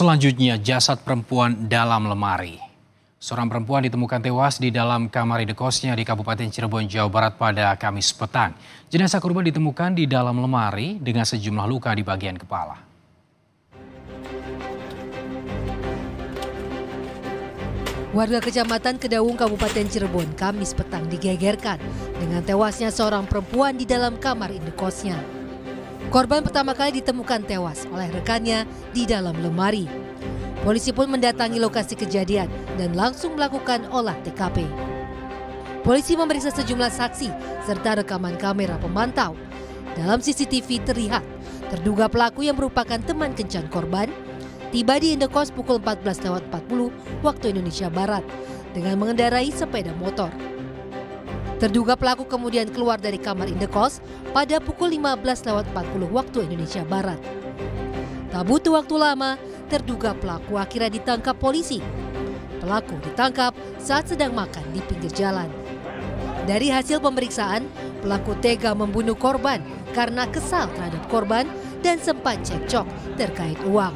Selanjutnya, jasad perempuan dalam lemari. Seorang perempuan ditemukan tewas di dalam kamar indekosnya di Kabupaten Cirebon, Jawa Barat pada Kamis petang. Jenazah korban ditemukan di dalam lemari dengan sejumlah luka di bagian kepala. Warga Kecamatan Kedaung, Kabupaten Cirebon, Kamis petang digegerkan dengan tewasnya seorang perempuan di dalam kamar indekosnya. Korban pertama kali ditemukan tewas oleh rekannya di dalam lemari. Polisi pun mendatangi lokasi kejadian dan langsung melakukan olah TKP. Polisi memeriksa sejumlah saksi serta rekaman kamera pemantau. Dalam CCTV terlihat terduga pelaku yang merupakan teman kencan korban tiba di indekos pukul 14.40 waktu Indonesia Barat dengan mengendarai sepeda motor. Terduga pelaku kemudian keluar dari kamar indekos pada pukul 15.40 waktu Indonesia Barat. Tak butuh waktu lama, terduga pelaku akhirnya ditangkap polisi. Pelaku ditangkap saat sedang makan di pinggir jalan. Dari hasil pemeriksaan, pelaku tega membunuh korban karena kesal terhadap korban dan sempat cekcok terkait uang.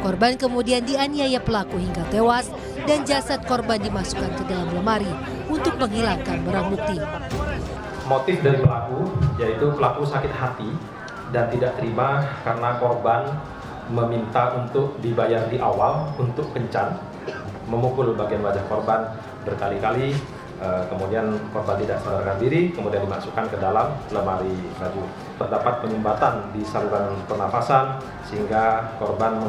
Korban kemudian dianiaya pelaku hingga tewas dan jasad korban dimasukkan ke dalam lemari untuk menghilangkan barang bukti. Motif dari pelaku yaitu pelaku sakit hati dan tidak terima karena korban meminta untuk dibayar di awal untuk kencan, memukul bagian wajah korban berkali-kali, kemudian korban tidak sadarkan diri, kemudian dimasukkan ke dalam lemari baju. Terdapat penyumbatan di saluran pernafasan sehingga korban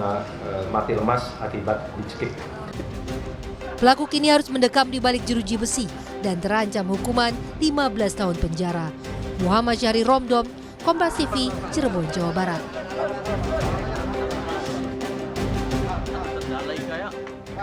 mati lemas akibat dicekik. Pelaku kini harus mendekam di balik jeruji besi dan terancam hukuman 15 tahun penjara. Muhammad Syahri Romdom, Kompas TV, Cirebon, Jawa Barat.